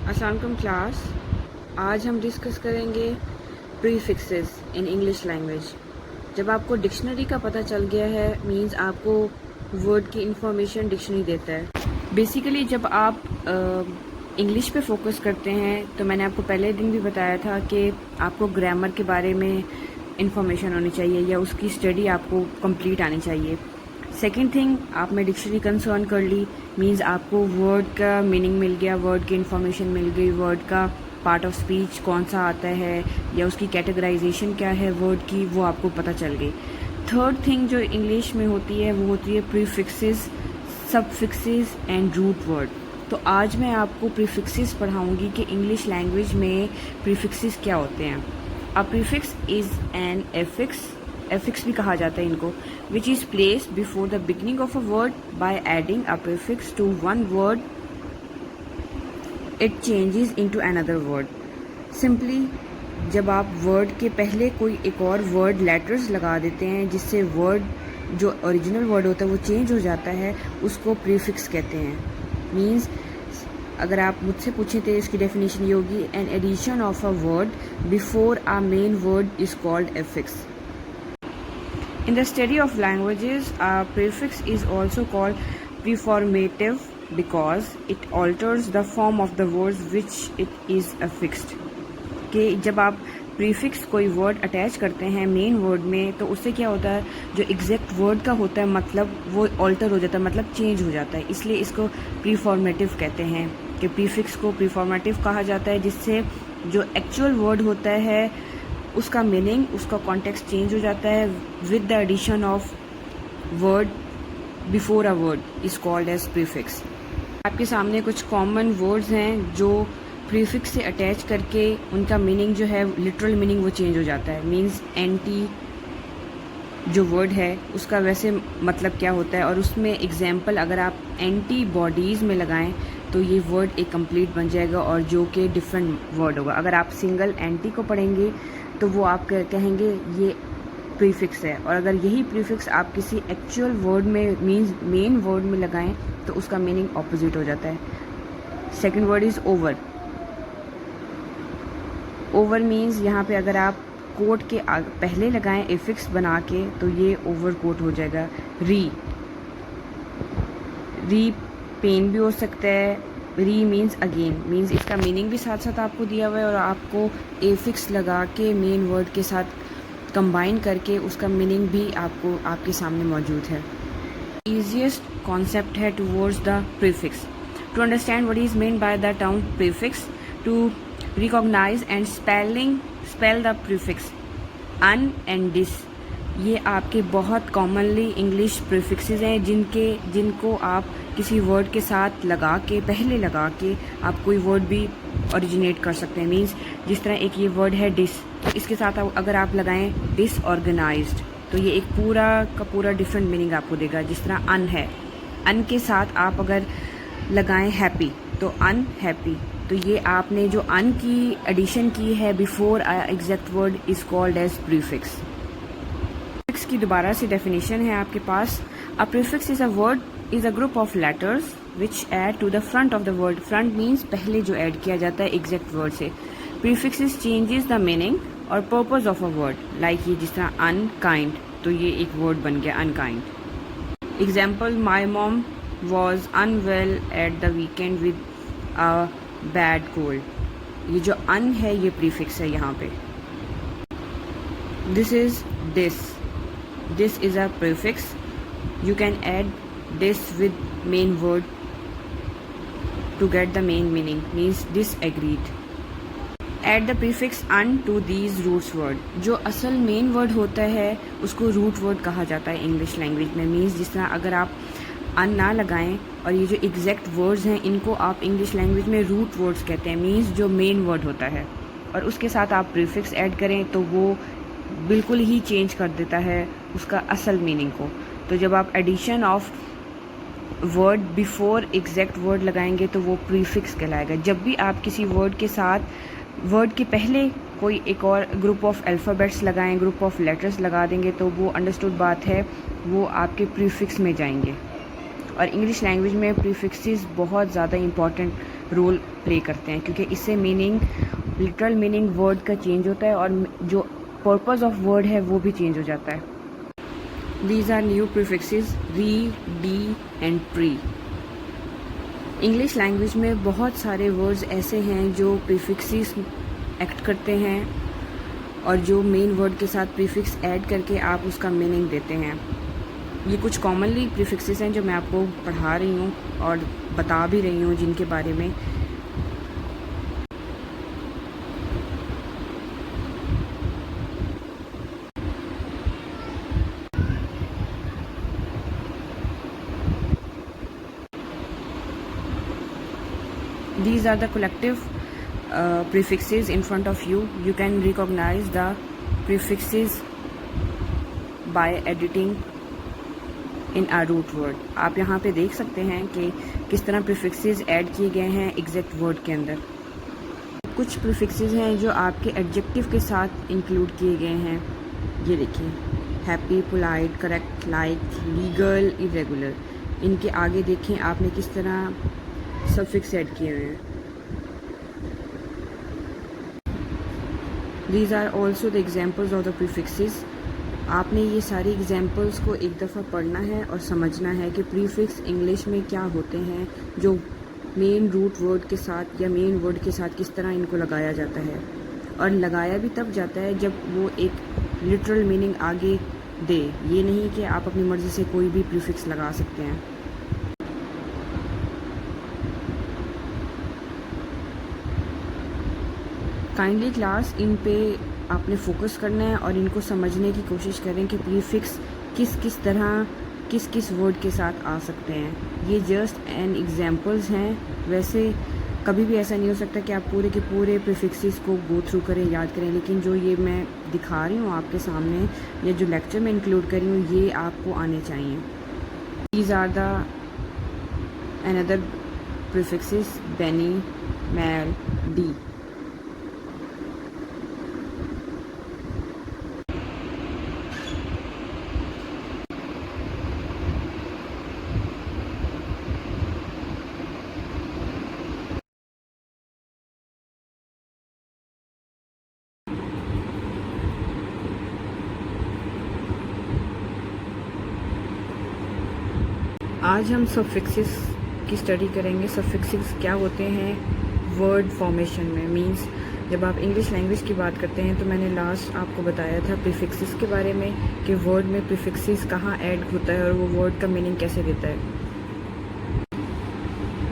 अस्सलाम वालेकुम क्लास। आज हम डिस्कस करेंगे प्रीफिक्सेस इन इंग्लिश लैंग्वेज। जब आपको डिक्शनरी का पता चल गया है मींस आपको वर्ड की इंफॉर्मेशन डिक्शनरी देता है। बेसिकली जब आप इंग्लिश पे फोकस करते हैं तो मैंने आपको पहले दिन भी बताया था कि आपको ग्रामर के बारे में इंफॉर्मेशन होनी चाहिए या उसकी स्टडी आपको कंप्लीट आनी चाहिए। सेकेंड थिंग, आपने डिक्शनरी कंसर्न कर ली मींस आपको वर्ड का मीनिंग मिल गया, वर्ड की इंफॉर्मेशन मिल गई, वर्ड का पार्ट ऑफ स्पीच कौन सा आता है या उसकी कैटेगराइजेशन क्या है वर्ड की, वो आपको पता चल गई। थर्ड थिंग जो इंग्लिश में होती है वो होती है प्रीफिक्सेस, सबफिक्सेस एंड रूट वर्ड। तो आज मैं आपको प्रीफिक्सेस पढ़ाऊंगी कि इंग्लिश लैंग्वेज में प्रीफिक्सेस क्या होते हैं। A prefix is an affix, affix भी कहा जाता है इनको, which is place before the beginning of a word by adding a prefix to one word it changes into another word. Simply जब आप वर्ड के पहले कोई एक और वर्ड लेटर्स लगा देते हैं जिससे वर्ड जो ओरिजिनल वर्ड होता है वो चेंज हो जाता है, उसको प्रीफिक्स कहते हैं। मींस अगर आप मुझसे पूछें तो इसकी डेफिनेशन ये होगी, an addition of a word before a main word is called affix. In the study of languages, a prefix is also called preformative because it alters the form of the words which it is affixed. कि जब आप prefix कोई word attach करते हैं main word में तो उससे क्या होता है, जो एग्जैक्ट वर्ड का होता है मतलब वो ऑल्टर हो जाता है, मतलब चेंज हो जाता है। इसलिए इसको प्रीफॉर्मेटिव कहते हैं कि प्रीफिक्स को प्रीफॉर्मेटिव कहा जाता है, जिससे जो एक्चुअल वर्ड होता है उसका मीनिंग, उसका कॉन्टेक्स्ट चेंज हो जाता है with the addition of word before a word is called as prefix. आपके सामने कुछ कॉमन वर्ड्स हैं जो प्रीफिक्स से अटैच करके उनका मीनिंग जो है लिटरल मीनिंग वो चेंज हो जाता है। मींस एंटी जो वर्ड है उसका वैसे मतलब क्या होता है, और उसमें एग्जाम्पल अगर आप एंटी बॉडीज़ में लगाएं तो ये वर्ड एक कंप्लीट बन जाएगा और जो कि डिफरेंट वर्ड होगा। अगर आप सिंगल एंटी को पढ़ेंगे तो वो आप कहेंगे ये प्रीफिक्स है, और अगर यही प्रीफिक्स आप किसी एक्चुअल वर्ड में मींस मेन वर्ड में लगाएं तो उसका मीनिंग ऑपोजिट हो जाता है। Second word is over. Over means यहाँ पे अगर आप कोट के पहले लगाएं एफिक्स बना के तो ये ओवर कोट हो जाएगा। री पेन भी हो सकता है। री मीन्स अगेन, मीन्स इसका मीनिंग भी साथ साथ आपको दिया हुआ है और आपको एफिक्स लगा के मेन वर्ड के साथ कंबाइन करके उसका मीनिंग भी आपको आपके सामने मौजूद है। ईजिएस्ट कॉन्सेप्ट है towards the prefix. To understand what is mean by the term prefix, to recognise and spell the prefix un and dis, ये आपके बहुत कॉमनली इंग्लिश प्रीफिक्सेस हैं जिनको आप किसी वर्ड के साथ लगा के पहले लगा के आप कोई वर्ड भी ओरिजिनेट कर सकते हैं। मींस जिस तरह एक ये वर्ड है डिस, तो इसके साथ अगर आप लगाएं डिसऑर्गेनाइज्ड तो ये एक पूरा का पूरा डिफरेंट मीनिंग आपको देगा। जिस तरह अन है, अन के साथ आप अगर लगाएं हैप्पी तो अनहैप्पी, तो ये आपने जो अन की एडिशन की है before exact word is called as prefix. Prefix की दोबारा से डेफिनेशन है आपके पास। A prefix is a word is a group of letters which add to the front of the word. Front means पहले जो ऐड किया जाता है एग्जैक्ट वर्ड से। प्रीफिक्सेस चेंजेस द मीनिंग और purpose of a word, like ये जिस तरह अनकाइंड, तो ये एक वर्ड बन गया unkind. Example, my mom was unwell at the weekend with a bad cold. ये जो अन है ये प्रीफिक्स है यहाँ पे। This is this is a prefix. You can add this with main word to get the main meaning, means disagreed. Add the prefix un to these roots word. जो असल main word होता है उसको root word कहा जाता है English language में। Means जिस तरह अगर आप अन ना लगाएं और ये जो एग्जैक्ट वर्ड्स हैं इनको आप इंग्लिश लैंग्वेज में रूट वर्ड्स कहते हैं। मीन्स जो मेन वर्ड होता है और उसके साथ आप प्रीफिक्स ऐड करें तो वो बिल्कुल ही चेंज कर देता है उसका असल मीनिंग को। तो जब आप addition of word before exact word लगाएंगे तो वो प्रीफिक्स कहलाएगा। जब भी आप किसी वर्ड के साथ वर्ड के पहले कोई एक और ग्रुप ऑफ अल्फ़ाबेट्स लगाएं, ग्रुप ऑफ लेटर्स लगा देंगे तो वो अंडरस्टूड बात है, वो आपके प्रीफिक्स में जाएंगे। और इंग्लिश लैंग्वेज में प्रीफिक्सेस बहुत ज़्यादा इंपॉर्टेंट रोल प्ले करते हैं, क्योंकि इससे मीनिंग, लिटरल मीनिंग वर्ड का चेंज होता है और जो पर्पस ऑफ वर्ड है वो भी चेंज हो जाता है। दीज आर न्यू प्रीफिक्सेस री, D and pre. English language में बहुत सारे वर्ड्स ऐसे हैं जो प्रीफिक्सेस एक्ट करते हैं और जो मेन वर्ड के साथ प्रीफिक्स ऐड करके आप उसका मीनिंग देते हैं। ये कुछ कॉमनली प्रीफिक्सेस हैं जो मैं आपको पढ़ा रही हूँ और बता भी रही हूँ, जिनके बारे में these are the collective prefixes in front of you. You can recognize the prefixes by editing in a root word. आप यहाँ पे देख सकते हैं कि किस तरह प्रीफिक्सेस ऐड किए गए हैं एग्जैक्ट वर्ड के अंदर। कुछ प्रीफिक्सेस हैं जो आपके एडजेक्टिव के साथ इंक्लूड किए गए हैं। ये देखिए, happy, polite, correct, like, legal, irregular. इनके आगे देखें आपने किस तरह सफिक्स ऐड किए हुए हैं। These are also the examples of the prefixes। आपने ये सारी एग्जाम्पल्स को एक दफ़ा पढ़ना है और समझना है कि प्रीफिक्स इंग्लिश में क्या होते हैं, जो मेन रूट वर्ड के साथ या मेन वर्ड के साथ किस तरह इनको लगाया जाता है। और लगाया भी तब जाता है जब वो एक लिटरल मीनिंग आगे दे। ये नहीं कि आप अपनी मर्ज़ी से कोई भी प्रीफिक्स लगा सकते हैं। काइंडली क्लास इन पे आपने फोकस करना है और इनको समझने की कोशिश करें कि प्रीफिक्स किस किस तरह किस किस वर्ड के साथ आ सकते हैं। ये जस्ट एन एग्जांपल्स हैं। वैसे कभी भी ऐसा नहीं हो सकता कि आप पूरे के पूरे प्रीफिक्सेस को गो थ्रू करें, याद करें, लेकिन जो ये मैं दिखा रही हूँ आपके सामने या जो लेक्चर में इंक्लूड करी हूँ ये आपको आने चाहिए। These are the another prefixes, bene, mal, de. आज हम सफिक्सेस की स्टडी करेंगे। सफिक्सेस क्या होते हैं वर्ड फॉर्मेशन में। मींस जब आप इंग्लिश लैंग्वेज की बात करते हैं तो मैंने लास्ट आपको बताया था प्रीफिक्सेस के बारे में कि वर्ड में प्रीफिक्सेस कहाँ ऐड होता है और वो वर्ड का मीनिंग कैसे देता है।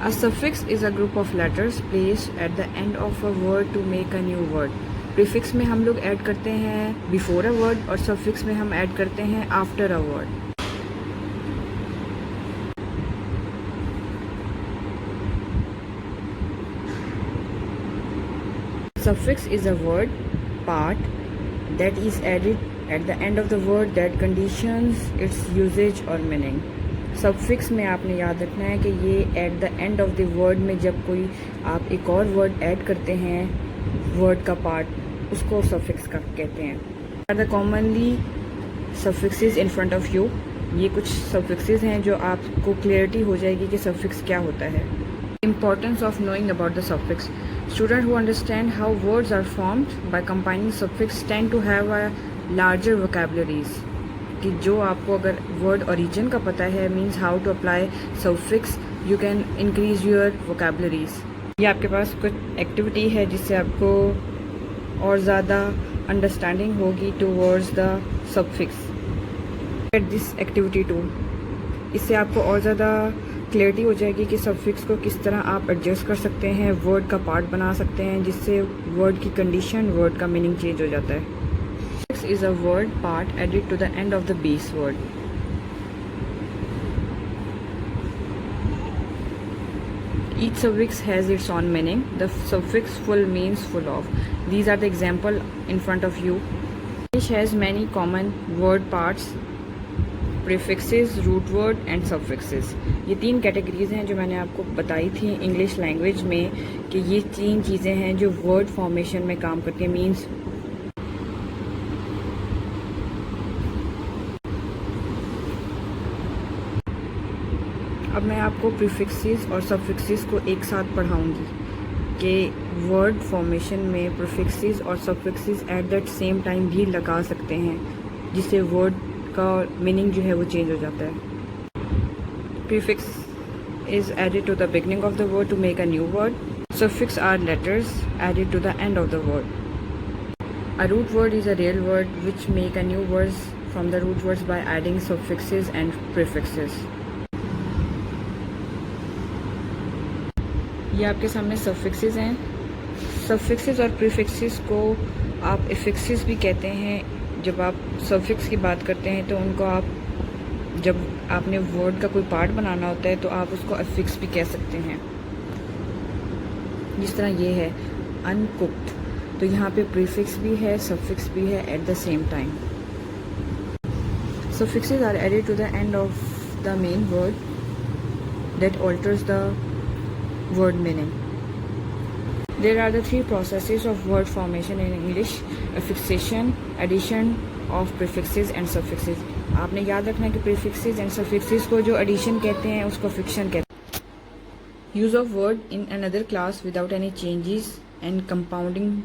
A suffix is a group of letters placed at the end of a word to make a new word. Prefix में हम लोग ऐड करते हैं बिफोर अ वर्ड और सफिक्स में हम ऐड करते हैं after a word. Suffix is a word part that is added at the end of the word that conditions its usage or meaning। Suffix में आपने याद रखना है कि ये at the end of the word में जब कोई आप एक और word add करते हैं word का part, उसको suffix का कहते हैं। Are the commonly suffixes in front of you। ये कुछ suffixes हैं जो आपको clarity हो जाएगी कि suffix क्या होता है। Importance of knowing about the suffix। Students who understand how words are formed by combining suffix tend to have a larger vocabularies। कि जो आपको अगर word origin का पता है means how to apply suffix you can increase your vocabularies। ये आपके पास कुछ एक्टिविटी है जिससे आपको और ज़्यादा अंडरस्टैंडिंग होगी towards the suffix। Get this activity too। इससे आपको और ज़्यादा क्लियरिटी हो जाएगी कि सफिक्स को किस तरह आप एडजस्ट कर सकते हैं, वर्ड का पार्ट बना सकते हैं, जिससे वर्ड की कंडीशन, वर्ड का मीनिंग चेंज हो जाता है। Suffix is a word part added to the end of the base word. Each suffix has its own meaning। The suffix full means full of। These are the example in front of you। English has many common word parts, prefixes, root word and suffixes. ये तीन categories हैं जो मैंने आपको बताई थी English language में कि ये तीन चीज़ें हैं जो वर्ड फॉर्मेशन में काम करती हैं। मीन्स अब मैं आपको प्रीफिक्सेस और सफिक्सेस को एक साथ पढ़ाऊंगी कि वर्ड फॉर्मेशन में प्रीफिक्सेस और suffixes at that same time भी लगा सकते हैं, जिससे वर्ड का मीनिंग जो है वो चेंज हो जाता है। Prefix is added to the beginning of the word to make a new word. Suffix are letters added to the end of the word. A root word is a real word which make a new words from the root words by adding suffixes and prefixes. ये आपके सामने suffixes हैं। Suffixes और prefixes को आप affixes भी कहते हैं। जब आप suffix की बात करते हैं तो उनको आप जब आपने वर्ड का कोई पार्ट बनाना होता है तो आप उसको अफिक्स भी कह सकते हैं। जिस तरह ये है अनकुक्ड, तो यहाँ पे प्रीफिक्स भी है सफिक्स भी है at the same time. Suffixes are added to the end of the main word that alters the word meaning. There are the 3 processes of word formation in English: affixation, addition of prefixes and suffixes. आपने याद रखना है कि prefixes and suffixes को जो addition कहते हैं उसको फिक्शन कहते हैं। Use of word in another class without any changes and compounding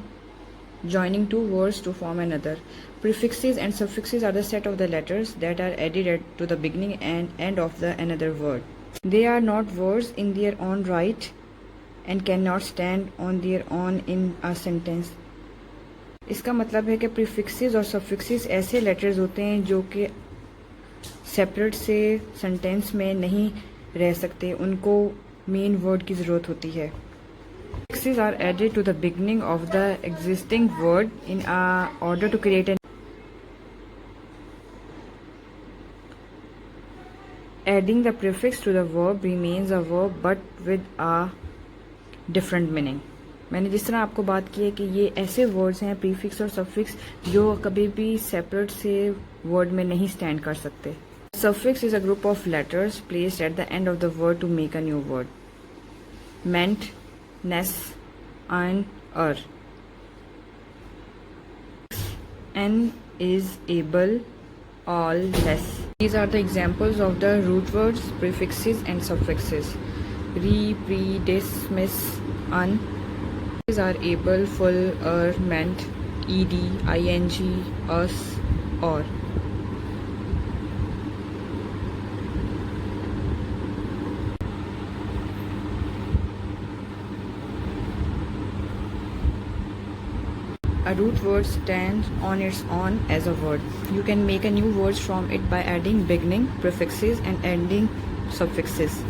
joining two words to form another. Prefixes and suffixes are the set of the letters that are added to the beginning and end of the another word. They are not words in their own right and cannot stand on their own in a sentence. इसका मतलब है कि prefixes और suffixes ऐसे letters होते हैं जो कि सेपरेट से सेंटेंस में नहीं रह सकते, उनको मेन वर्ड की ज़रूरत होती है। Prefixes are added to the beginning of the existing word in order to create an adding the prefix to the verb remains a verb but with a different meaning. मैंने जिस तरह आपको बात की है कि ये ऐसे वर्ड्स हैं प्रीफिक्स और सफिक्स जो कभी भी सेपरेट से वर्ड में नहीं स्टैंड कर सकते। Suffix is a group of letters placed at the end of the word to make a new word. Ment, ness, un, er. En ize able, al, less. These are the examples of the root words, prefixes and suffixes. Re, pre, dis, miss, un. These are able, full, meant, ed, ing, us, or. A root word stands on its own as a word. You can make a new word from it by adding beginning prefixes and ending suffixes.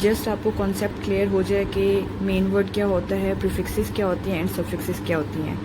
Just आपको concept clear हो जाए कि main word क्या होता है, prefixes क्या होती हैं एंड सफिक्सेस क्या होती हैं।